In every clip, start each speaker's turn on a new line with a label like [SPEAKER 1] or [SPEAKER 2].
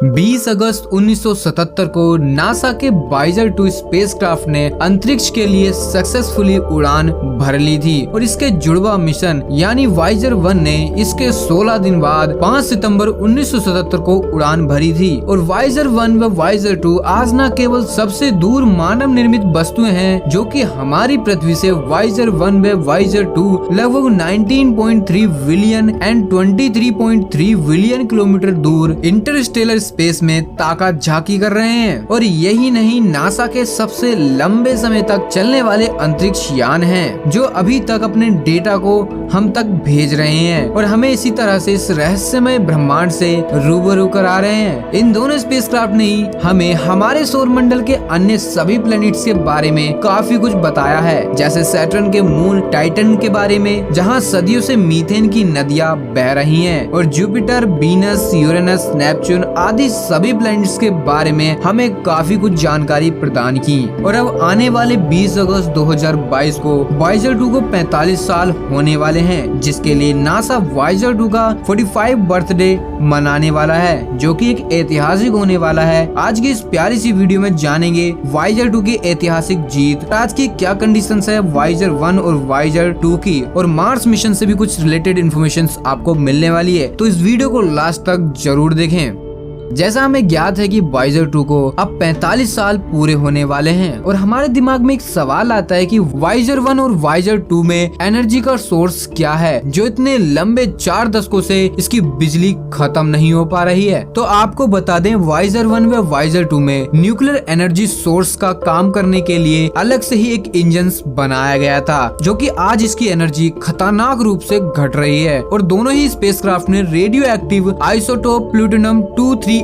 [SPEAKER 1] 20 अगस्त 1977 को नासा के Voyager 2 spacecraft ने अंतरिक्ष के लिए सक्सेसफुली उड़ान भर ली थी और इसके जुड़वा मिशन यानी वायेजर 1 ने इसके 16 दिन बाद 5 सितंबर 1977 को उड़ान भरी थी। और वायेजर 1 व वायेजर 2 आज न केवल सबसे दूर मानव निर्मित वस्तुएं हैं जो कि हमारी पृथ्वी से वायेजर 1 व वायेजर 2 लगभग 19.3 बिलियन एंड 23.3 बिलियन किलोमीटर दूर इंटरस्टेलर स्पेस में ताकत झांकी कर रहे हैं। और यही नहीं, नासा के सबसे लंबे समय तक चलने वाले अंतरिक्ष यान हैं जो अभी तक अपने डेटा को हम तक भेज रहे हैं और हमें इसी तरह से इस रहस्यमय ब्रह्मांड से रूबरू करा रहे हैं। इन दोनों स्पेसक्राफ्ट ने ही हमें हमारे सौर मंडल के अन्य सभी प्लैनेट्स के बारे में काफी कुछ बताया है, जैसे सैटर्न के मून टाइटन के बारे में जहां सदियों से मीथेन की नदियां बह रही हैं, और जुपिटर, वीनस, यूरेनस, नेपच्यून आदि सभी प्लैनेट्स के बारे में हमें काफी कुछ जानकारी प्रदान की। और अब आने वाले 20 अगस्त 2022 को वायेजर 2 को 45 साल होने वाले हैं, जिसके लिए नासा वायेजर 2 का 45 बर्थडे मनाने वाला है, जो कि एक ऐतिहासिक होने वाला है। आज की इस प्यारी सी वीडियो में जानेंगे वायेजर 2 की ऐतिहासिक जीत, आज की क्या कंडीशंस है वायेजर 1 और वायेजर 2 की, और मार्स मिशन से भी कुछ रिलेटेड इन्फॉर्मेशन आपको मिलने वाली है, तो इस वीडियो को लास्ट तक जरूर देखें। जैसा हमें ज्ञात है कि वायेजर 2 को अब 45 साल पूरे होने वाले हैं और हमारे दिमाग में एक सवाल आता है कि वायेजर 1 और वायेजर 2 में एनर्जी का सोर्स क्या है जो इतने लंबे 4 दशकों से इसकी बिजली खत्म नहीं हो पा रही है। तो आपको बता दें, वायेजर 1 व वायेजर 2 में न्यूक्लियर एनर्जी सोर्स का काम करने के लिए अलग से ही एक इंजन बनाया गया था, जो कि आज इसकी एनर्जी खतरनाक रूप से घट रही है। और दोनों ही स्पेसक्राफ्ट ने रेडियो एक्टिव आइसोटोप प्लूटोनियम 238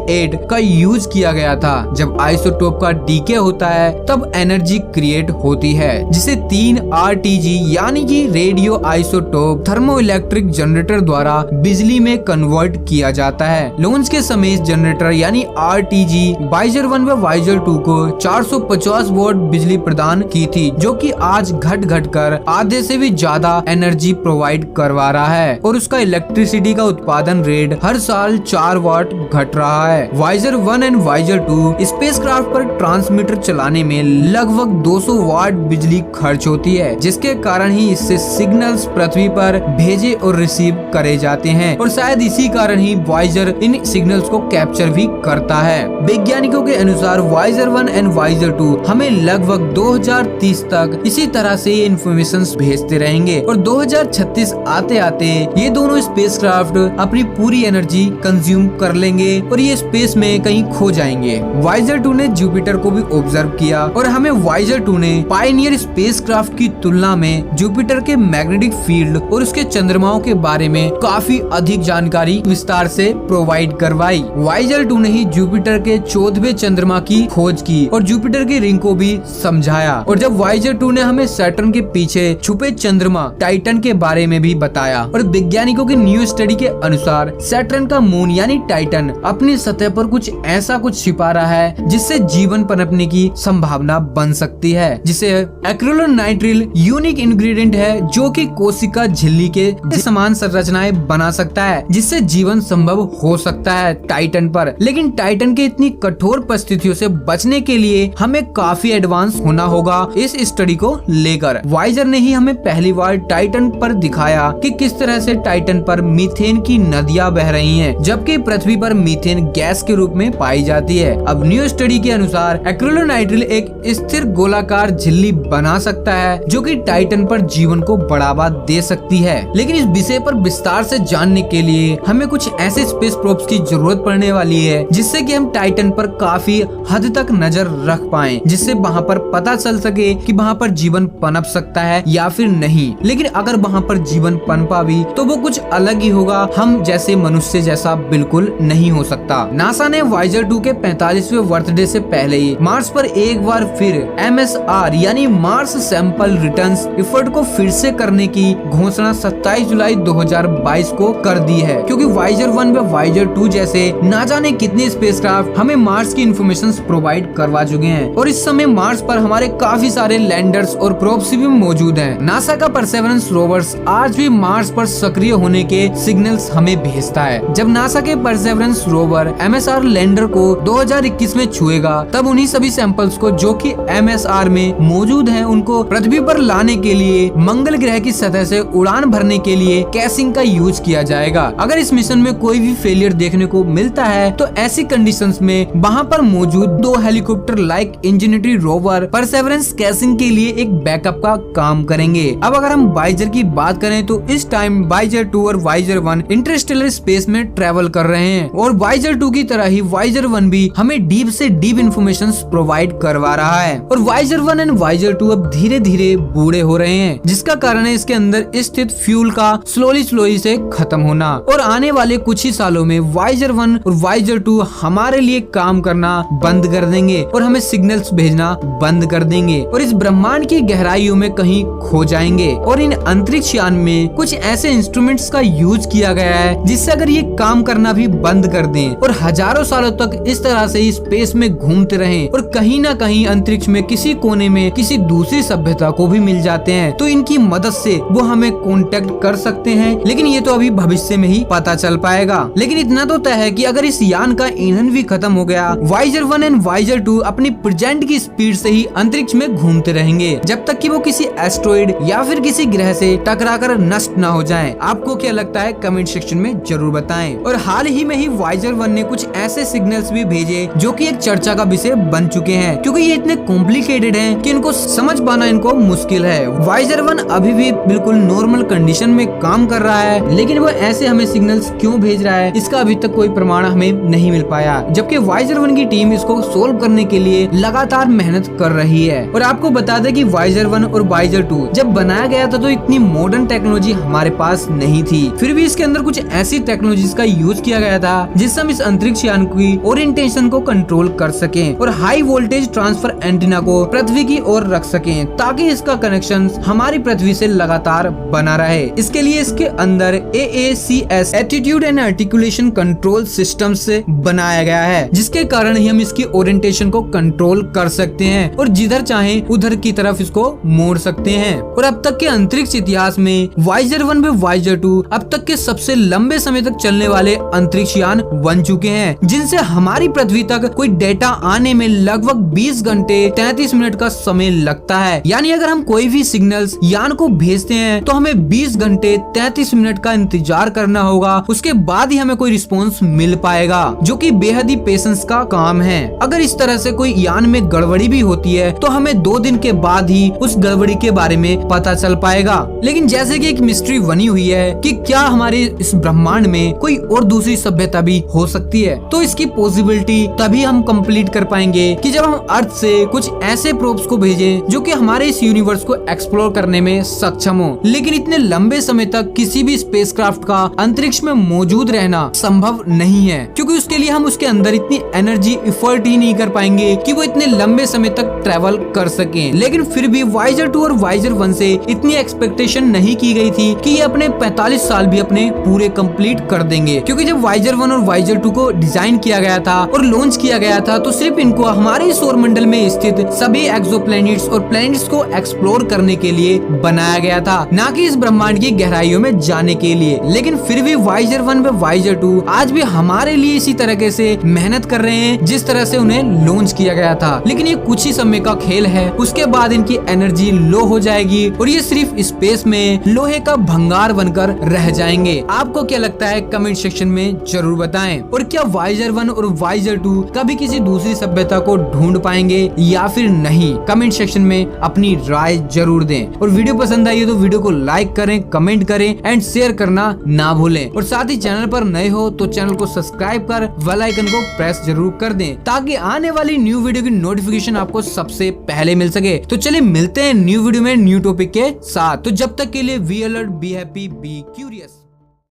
[SPEAKER 1] का यूज किया गया था। जब आइसोटोप का डीके होता है तब एनर्जी क्रिएट होती है, जिसे 3 RTG यानी कि रेडियो आइसोटोप थर्मोइलेक्ट्रिक जनरेटर द्वारा बिजली में कन्वर्ट किया जाता है। लॉन्च के समय इस जनरेटर यानी RTG वायेजर 1 व वायेजर 2 को 450 वोल्ट बिजली प्रदान की थी, जो कि आज घट कर आधे से भी ज्यादा एनर्जी प्रोवाइड करवा रहा है। और उसका इलेक्ट्रिसिटी का उत्पादन रेट हर साल 4 वाट घट रहा है। वायेजर 1 एंड वायेजर 2 स्पेसक्राफ्ट पर ट्रांसमीटर चलाने में लगभग 200 वाट बिजली खर्च होती है, जिसके कारण ही इससे सिग्नल्स पृथ्वी पर भेजे और रिसीव करे जाते हैं। और शायद इसी कारण ही वायेजर इन सिग्नल्स को कैप्चर भी करता है। वैज्ञानिकों के अनुसार वायेजर 1 एंड वायेजर 2 हमें लगभग 2030 तक इसी तरह से ये इन्फॉर्मेशन भेजते रहेंगे और 2036 आते आते ये दोनों स्पेसक्राफ्ट अपनी पूरी एनर्जी कंज्यूम कर लेंगे और ये स्पेस में कहीं खो जाएंगे। वायेजर 2 ने जुपिटर को भी ऑब्जर्व किया और हमें वायेजर 2 ने पायनियर स्पेसक्राफ्ट की तुलना में जुपिटर के मैग्नेटिक फील्ड और उसके चंद्रमाओं के बारे में काफी अधिक जानकारी विस्तार से प्रोवाइड करवाई। वायेजर 2 ने ही जुपिटर के 14वें चंद्रमा की खोज की और जुपिटर की रिंग को भी समझाया। और जब वायेजर 2 ने हमें सैटर्न के पीछे छुपे चंद्रमा टाइटन के बारे में भी बताया। और वैज्ञानिकों के न्यू स्टडी के अनुसार सैटर्न का मून यानी टाइटन अपनी सतह पर कुछ ऐसा कुछ छिपा रहा है जिससे जीवन पनपने की संभावना बन सकती है, जिसे एक्रिलोनाइट्रिल यूनिक इंग्रेडिएंट है जो कि कोशिका झिल्ली के समान संरचनाएं बना सकता है, जिससे जीवन संभव हो सकता है टाइटन पर। लेकिन टाइटन के इतनी कठोर परिस्थितियों से बचने के लिए हमें काफी एडवांस होना होगा इस स्टडी को लेकर। वायेजर ने ही हमें पहली बार टाइटन पर दिखाया कि किस तरह से टाइटन पर मीथेन की नदियां बह रही हैं, जबकि पृथ्वी पर मीथेन गैस के रूप में पाई जाती है। अब न्यू स्टडी के अनुसार एक्रिलोनाइट्रिल एक स्थिर गोलाकार झिल्ली बना सकता है जो कि टाइटन पर जीवन को बढ़ावा दे सकती है। लेकिन इस विषय पर विस्तार से जानने के लिए हमें कुछ ऐसे स्पेस प्रोब्स की जरूरत पड़ने वाली है जिससे कि हम टाइटन पर काफी हद तक नजर रख पाएं, जिससे वहाँ पर पता चल सके कि वहाँ पर जीवन पनप सकता है या फिर नहीं। लेकिन अगर वहाँ पर जीवन पनपा भी तो वो कुछ अलग ही होगा, हम जैसे मनुष्य जैसा बिल्कुल नहीं हो सकता। नासा ने वायेजर 2 के 45वें बर्थडे से पहले ही मार्स पर एक बार फिर MSR यानी मार्स सैंपल रिटर्न्स एफर्ट को फिर से करने की घोषणा 27 जुलाई 2022 को कर दी है, क्योंकि वायेजर 1 व वायेजर 2 जैसे ना जाने कितने स्पेसक्राफ्ट हमें मार्स की इन्फॉर्मेशन प्रोवाइड करवा चुके हैं और इस समय मार्स पर हमारे काफी सारे लैंडर्स और प्रोब्स भी मौजूद हैं। नासा का परसेवरेंस रोवर्स आज भी मार्स पर सक्रिय होने के सिग्नल्स हमें भेजता है। जब नासा के Perseverance rover lander MSR lander को 2021 में छुएगा, तब उन्हीं सभी सैंपल्स को जो कि MSR में मौजूद हैं उनको पृथ्वी पर लाने के लिए मंगल ग्रह की सतह से उड़ान भरने के लिए कैसिंग का यूज किया जाएगा। अगर इस मिशन में कोई भी फेलियर देखने को मिलता है तो ऐसी कंडीशंस में वहां पर मौजूद 2 हेलीकॉप्टर लाइक इंजीनियरिटी रोवर परसेवरेंस कैसिंग के लिए एक बैकअप का काम करेंगे। अब अगर हम वाइजर की बात करें तो इस टाइम वाइजर 2 और वाइजर 1 इंटरस्टेलर स्पेस में ट्रेवल कर रहे हैं और वाइजर 2 की तरह ही वाइजर 1 भी हमें डीप से डीप इंफॉर्मेशन प्रोवाइड करवा रहा है। और वाइजर 1 एंड वाइजर 2 अब धीरे धीरे बूढ़े हो रहे हैं, जिसका कारण है इसके अंदर स्थित फ्यूल का स्लोली से खत्म होना। और आने वाले कुछ ही सालों में वाइजर 1 और वाइजर 2 हमारे लिए काम करना बंद कर देंगे और हमें सिग्नल्स भेजना बंद कर देंगे और इस ब्रह्मांड की गहराइयों में कहीं खो जाएंगे। और इन अंतरिक्ष यान में कुछ ऐसे इंस्ट्रूमेंट्स का यूज किया गया है जिससे अगर ये काम करना भी बंद कर दें और हजारों सालों तक इस तरह से स्पेस में घूमते रहें और कहीं ना कहीं अंतरिक्ष में किसी कोने में किसी दूसरी सभ्यता को भी मिल जाते हैं, तो इनकी मदद से वो हमें कांटेक्ट कर सकते हैं। लेकिन ये तो अभी भविष्य में ही पता चल पाएगा। लेकिन इतना तो तय है कि अगर इस यान का ईंधन भी खत्म हो गया, वाइजर 1 एंड वाइजर 2 अपनी प्रेजेंट की स्पीड से ही अंतरिक्ष में घूमते रहेंगे जब तक कि वो किसी एस्ट्रॉइड या फिर किसी ग्रह से टकराकर नष्ट न हो जाएं। आपको क्या लगता है कमेंट सेक्शन में जरूर बताएं। और हाल ही में ही वाइजर 1 ने कुछ ऐसे सिग्नल्स भी भेजे जो कि एक चर्चा का विषय बन चुके हैं, क्योंकि ये इतने कॉम्प्लिकेटेड हैं कि इनको समझ पाना इनको मुश्किल है। वाइजर 1 अभी भी बिल्कुल नॉर्मल कंडीशन में काम कर रहा है, लेकिन वो ऐसे हमें सिग्नल्स क्यों भेज रहा है इसका अभी तक कोई प्रमाण हमें नहीं मिल पाया, जबकि वाइजर 1 की टीम इसको सोल्व करने के लिए लगातार मेहनत कर रही है। और आपको बता दें कि वाइजर 1 और वाइजर 2 जब बनाया गया था तो इतनी मॉडर्न टेक्नोलॉजी हमारे पास नहीं थी, फिर भी इसके अंदर कुछ ऐसी टेक्नोलॉजीज का यूज किया गया था जिससे हम इस अंतरिक्ष यान की ओरिएंटेशन को कंट्रोल कर सकें और हाई वोल्टेज ट्रांसफर एंटीना को पृथ्वी की ओर रख सकें ताकि इसका कनेक्शन हमारी पृथ्वी से लगातार बना रहे। इसके लिए इसके अंदर AACS attitude and articulation control system से बनाया गया है, जिसके कारण ही हम इसकी ओरिएंटेशन को कंट्रोल कर सकते हैं और जिधर चाहे उधर की तरफ इसको मोड़ सकते हैं। और अब तक के अंतरिक्ष इतिहास में वाइजर 1 व वाइजर 2 अब तक के सबसे लंबे समय तक चलने वाले अंतरिक्ष यान बन चुके हैं, जिनसे हमारी पृथ्वी तक कोई डेटा आने में लगभग 20 घंटे 33 मिनट का समय लगता है। यानी अगर हम कोई भी सिग्नल्स यान को भेजते हैं तो हमें 20 घंटे 33 मिनट का इंतजार करना होगा, उसके बाद ही हमें कोई रिस्पॉन्स मिल पाएगा, जो कि बेहद ही पेशेंस का काम है। अगर इस तरह से कोई यान में गड़बड़ी भी होती है तो हमें 2 दिन के बाद ही उस गड़बड़ी के बारे में पता चल पाएगा। लेकिन जैसे कि एक मिस्ट्री बनी हुई है कि क्या हमारे इस ब्रह्मांड में कोई और दूसरी सभ्यता भी हो सकती है, तो इसकी पॉसिबिलिटी तभी हम कंप्लीट कर पाएंगे कि जब हम अर्थ से कुछ ऐसे प्रोब्स को भेजें जो कि हमारे इस यूनिवर्स को एक्सप्लोर करने में सक्षम हो। लेकिन इतने लंबे समय तक किसी भी स्पेसक्राफ्ट का अंतरिक्ष में मौजूद रहना संभव नहीं है, क्योंकि उसके लिए हम उसके अंदर इतनी एनर्जी इफर्ट ही नहीं कर पाएंगे कि वो इतने लंबे समय तक ट्रेवल कर सकें। लेकिन फिर भी वाइजर 2 और वाइजर 1 से इतनी एक्सपेक्टेशन नहीं की गई थी कि ये अपने 45 साल भी अपने पूरे कंप्लीट कर देंगे, क्योंकि जब वाइजर 1 और वाइजर 2 को डिजाइन किया गया था और लॉन्च किया गया था तो सिर्फ इनको हमारे सौर मंडल में स्थित सभी एक्सोप्लैनेट्स और प्लैनेट्स को एक्सप्लोर करने के लिए बनाया गया था, ना कि इस ब्रह्मांड की गहराइयों में जाने के लिए। लेकिन फिर भी वाइजर 1 व वाइजर 2 आज भी हमारे लिए इसी तरीके से मेहनत कर रहे हैं जिस तरह से उन्हें लॉन्च किया गया था। लेकिन ये कुछ ही समय का खेल है, उसके बाद इनकी एनर्जी लो हो जाएगी और ये सिर्फ स्पेस में लोहे का भंगार बनकर रह जाएंगे। आपको क्या लगता है कमेंट सेक्शन में जरूर बताएं। और क्या वाइजर 1 और वाइजर 2 कभी किसी दूसरी सभ्यता को ढूंढ पाएंगे या फिर नहीं, कमेंट सेक्शन में अपनी राय जरूर दें। और वीडियो पसंद आई है तो वीडियो को लाइक करें, कमेंट करें एंड शेयर करना ना भूलें। और साथ ही चैनल पर नए हो तो चैनल को सब्सक्राइब कर बेल आइकन को प्रेस जरूर कर दें ताकि आने वाली न्यू वीडियो की नोटिफिकेशन आपको सबसे पहले मिल सके। तो चलिए मिलते हैं न्यू वीडियो में न्यू टॉपिक के साथ। तो जब तक के लिए be alert, be happy, be curious.